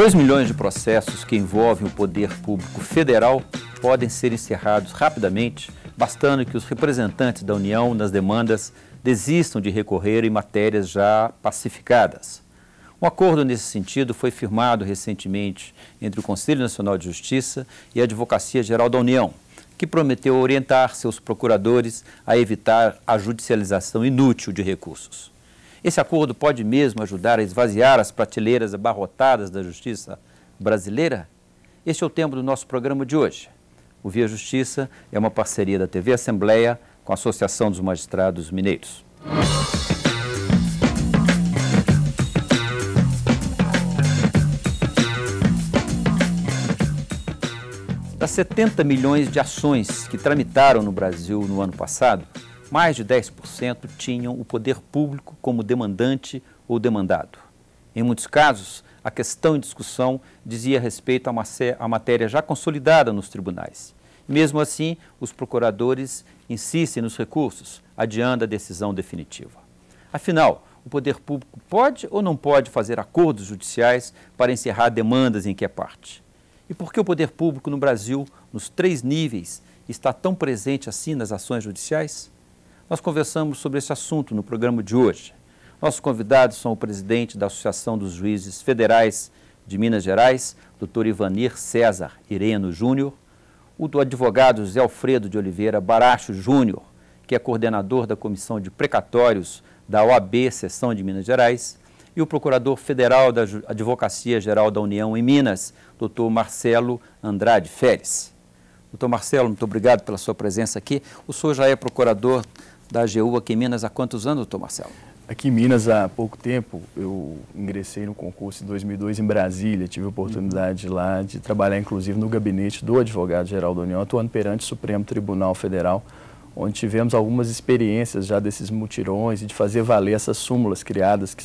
2 milhões de processos que envolvem o poder público federal podem ser encerrados rapidamente, bastando que os representantes da União nas demandas desistam de recorrer em matérias já pacificadas. Um acordo nesse sentido foi firmado recentemente entre o Conselho Nacional de Justiça e a Advocacia Geral da União, que prometeu orientar seus procuradores a evitar a judicialização inútil de recursos. Esse acordo pode mesmo ajudar a esvaziar as prateleiras abarrotadas da justiça brasileira? Este é o tema do nosso programa de hoje. O Via Justiça é uma parceria da TV Assembleia com a Associação dos Magistrados Mineiros. Das 70 milhões de ações que tramitaram no Brasil no ano passado, mais de 10% tinham o poder público como demandante ou demandado. Em muitos casos, a questão em discussão dizia respeito a matéria já consolidada nos tribunais. Mesmo assim, os procuradores insistem nos recursos, adiando a decisão definitiva. Afinal, o poder público pode ou não pode fazer acordos judiciais para encerrar demandas em que é parte? E por que o poder público no Brasil, nos 3 níveis, está tão presente assim nas ações judiciais? Nós conversamos sobre esse assunto no programa de hoje. Nossos convidados são o presidente da Associação dos Juízes Federais de Minas Gerais, Dr. Ivanir César Ireno Júnior, o do advogado José Alfredo de Oliveira Baracho Júnior, que é coordenador da Comissão de Precatórios da OAB, Seção de Minas Gerais, e o Procurador Federal da Advocacia Geral da União em Minas, Dr. Marcelo Andrade Feres. Dr. Marcelo, muito obrigado pela sua presença aqui. O senhor já é procurador da AGU aqui em Minas há quantos anos, doutor Marcelo? Aqui em Minas há pouco tempo. Eu ingressei no concurso em 2002 em Brasília. Tive a oportunidade lá de trabalhar, inclusive, no gabinete do Advogado-Geral da União, atuando perante o Supremo Tribunal Federal, onde tivemos algumas experiências já desses mutirões e de fazer valer essas súmulas criadas, que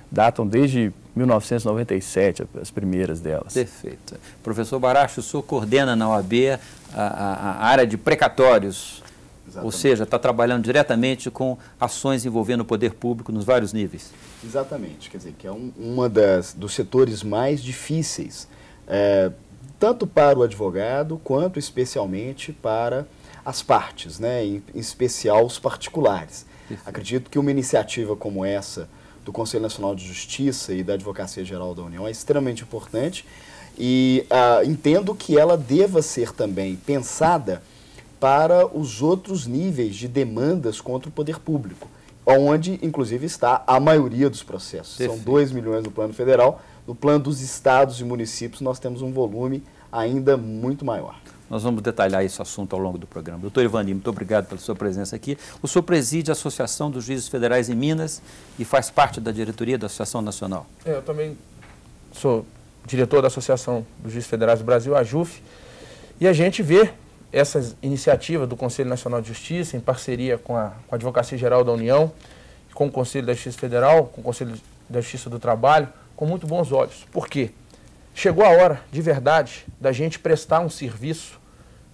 datam desde 1997, as primeiras delas. Perfeito. Professor Baracho, o senhor coordena na OAB a área de precatórios. Exatamente. Ou seja, está trabalhando diretamente com ações envolvendo o poder público nos vários níveis. Exatamente, quer dizer, que é dos setores mais difíceis, tanto para o advogado, quanto especialmente para as partes, né, em especial os particulares. Perfeito. Acredito que uma iniciativa como essa, do Conselho Nacional de Justiça e da Advocacia Geral da União, é extremamente importante e entendo que ela deva ser também pensada para os outros níveis de demandas contra o poder público, onde, inclusive, está a maioria dos processos. Perfeito. São 2 milhões no plano federal. No plano dos estados e municípios, nós temos um volume ainda muito maior. Nós vamos detalhar esse assunto ao longo do programa. Doutor Ivanir, muito obrigado pela sua presença aqui. O senhor preside a Associação dos Juízes Federais em Minas e faz parte da diretoria da Associação Nacional. Eu também sou diretor da Associação dos Juízes Federais do Brasil, a AJUF, e a gente vê essas iniciativas do Conselho Nacional de Justiça, em parceria com a Advocacia Geral da União, com o Conselho da Justiça Federal, com o Conselho da Justiça do Trabalho, com muito bons olhos. Por quê? Chegou a hora, de verdade, da gente prestar um serviço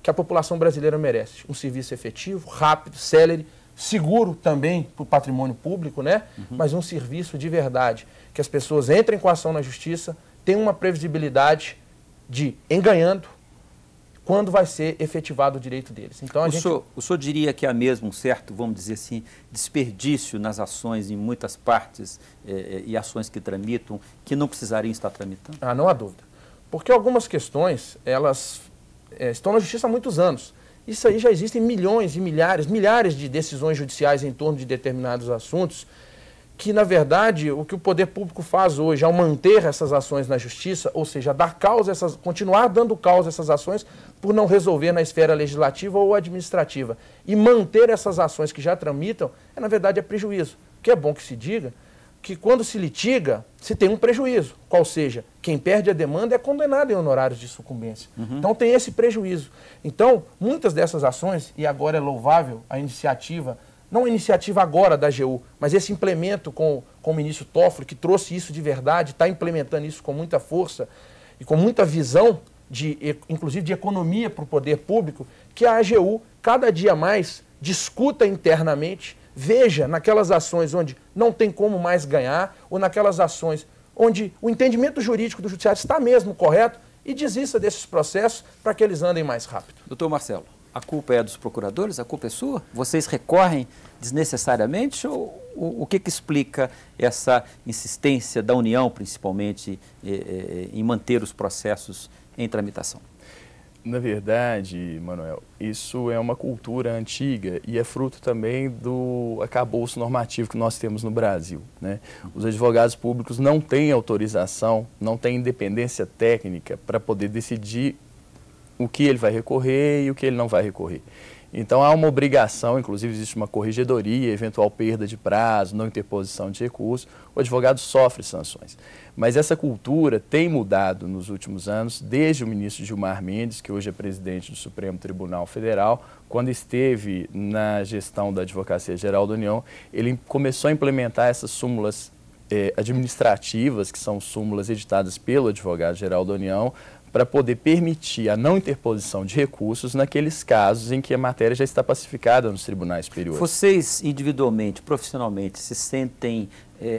que a população brasileira merece. Um serviço efetivo, rápido, célere, seguro também para o patrimônio público, né? Mas um serviço de verdade, que as pessoas entrem com a ação na justiça, tenham uma previsibilidade de ganhando quando vai ser efetivado o direito deles. Então, o senhor diria que há mesmo um certo, vamos dizer assim, desperdício nas ações em muitas partes e ações que tramitam, que não precisariam estar tramitando? Ah, não há dúvida. Porque algumas questões, elas estão na justiça há muitos anos. Isso aí já existem milhões e milhares de decisões judiciais em torno de determinados assuntos, que, na verdade, o que o poder público faz hoje, ao manter essas ações na justiça, ou seja, continuar dando causa a essas ações por não resolver na esfera legislativa ou administrativa, e manter essas ações que já tramitam, na verdade, é prejuízo. O que é bom que se diga que quando se litiga, se tem um prejuízo, qual seja, quem perde a demanda é condenado em honorários de sucumbência. Então tem esse prejuízo. Então, muitas dessas ações, e agora é louvável a iniciativa, não a iniciativa agora da AGU, mas esse implemento com o ministro Toffoli, que trouxe isso de verdade, está implementando isso com muita força e com muita visão, inclusive de economia para o poder público, que a AGU cada dia mais discuta internamente, veja naquelas ações onde não tem como mais ganhar, ou naquelas ações onde o entendimento jurídico do judiciário está mesmo correto e desista desses processos para que eles andem mais rápido. Doutor Marcelo, a culpa é dos procuradores? A culpa é sua? Vocês recorrem desnecessariamente ou o que explica essa insistência da União, principalmente, em manter os processos em tramitação? Na verdade, Manuel, isso é uma cultura antiga e é fruto também do arcabouço normativo que nós temos no Brasil, né? Os advogados públicos não têm autorização, não têm independência técnica para poder decidir o que ele vai recorrer e o que ele não vai recorrer. Então, há uma obrigação, inclusive existe uma corregedoria, eventual perda de prazo, não interposição de recurso, o advogado sofre sanções. Mas essa cultura tem mudado nos últimos anos, desde o ministro Gilmar Mendes, que hoje é presidente do Supremo Tribunal Federal, quando esteve na gestão da Advocacia Geral da União, ele começou a implementar essas súmulas administrativas, que são súmulas editadas pelo Advogado-Geral da União, para poder permitir a não interposição de recursos naqueles casos em que a matéria já está pacificada nos tribunais superiores. Vocês, individualmente, profissionalmente, se sentem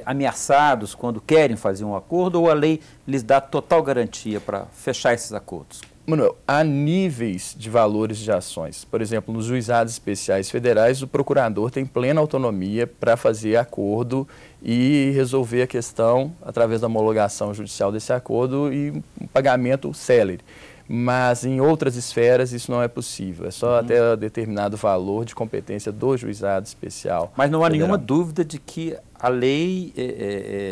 ameaçados quando querem fazer um acordo ou a lei lhes dá total garantia para fechar esses acordos? Manuel, há níveis de valores de ações. Por exemplo, nos juizados especiais federais, o procurador tem plena autonomia para fazer acordo e resolver a questão através da homologação judicial desse acordo e um pagamento célere. Mas em outras esferas isso não é possível, é só até determinado valor de competência do juizado especial. Mas não há federal. nenhuma dúvida de que a lei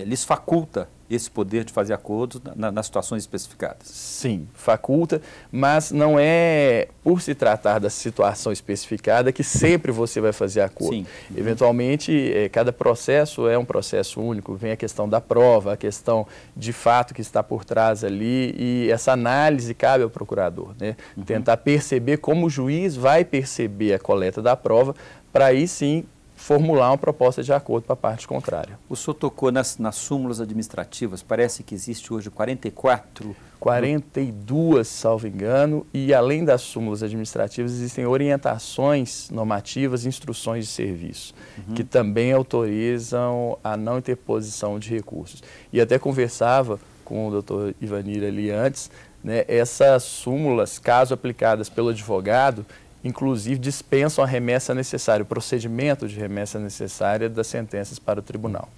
lhes faculta esse poder de fazer acordos nas situações especificadas. Sim, faculta, mas não é por se tratar da situação especificada que sempre você vai fazer acordo. Sim. Eventualmente, cada processo é um processo único, vem a questão da prova, a questão de fato que está por trás ali e essa análise cabe ao procurador, né? Tentar perceber como o juiz vai perceber a coleta da prova para aí sim formular uma proposta de acordo para a parte contrária. O senhor tocou nas súmulas administrativas, parece que existe hoje 44... 42, salvo engano, e além das súmulas administrativas existem orientações normativas e instruções de serviço, que também autorizam a não interposição de recursos. E até conversava com o doutor Ivanir ali antes, né, essas súmulas, caso aplicadas pelo advogado, inclusive dispensam a remessa necessária, o procedimento de remessa necessária das sentenças para o tribunal.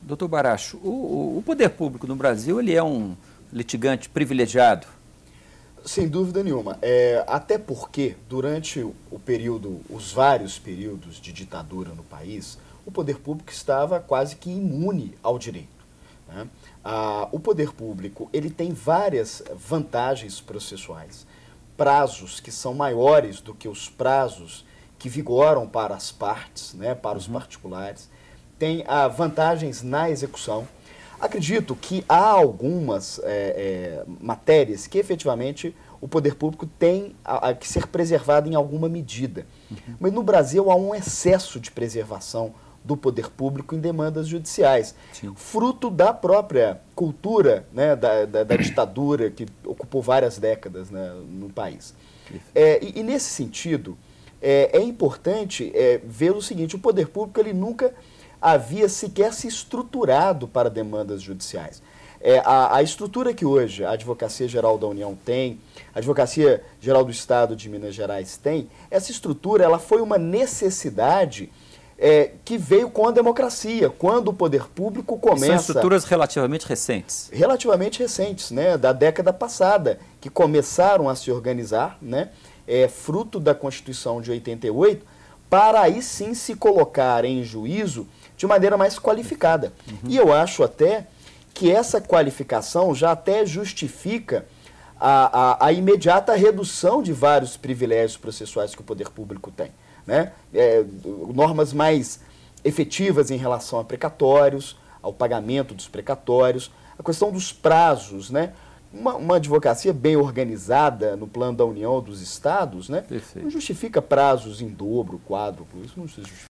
Doutor Baracho, o poder público no Brasil ele é um litigante privilegiado? Sem dúvida nenhuma. Até porque, durante o período, os vários períodos de ditadura no país, o poder público estava quase que imune ao direito, né? O poder público ele tem várias vantagens processuais. Prazos que são maiores do que os prazos que vigoram para as partes, né, para os particulares, tem vantagens na execução. Acredito que há algumas matérias que efetivamente o poder público tem que ser preservado em alguma medida. Mas no Brasil há um excesso de preservação do poder público em demandas judiciais, fruto da própria cultura, né, da ditadura que ocupou várias décadas, né, no país. E nesse sentido, é importante ver o seguinte: o poder público ele nunca havia sequer se estruturado para demandas judiciais. A estrutura que hoje a Advocacia Geral da União tem, a Advocacia Geral do Estado de Minas Gerais tem, essa estrutura ela foi uma necessidade que veio com a democracia, quando o poder público começa... São estruturas relativamente recentes. Relativamente recentes, né, da década passada, que começaram a se organizar, né, fruto da Constituição de 88, para aí sim se colocar em juízo de maneira mais qualificada. E eu acho até que essa qualificação já até justifica a imediata redução de vários privilégios processuais que o poder público tem, né? Normas mais efetivas em relação a precatórios, ao pagamento dos precatórios, a questão dos prazos, né? Uma advocacia bem organizada no plano da União dos Estados, né? Não justifica prazos em dobro, quádruplo, isso não se justifica.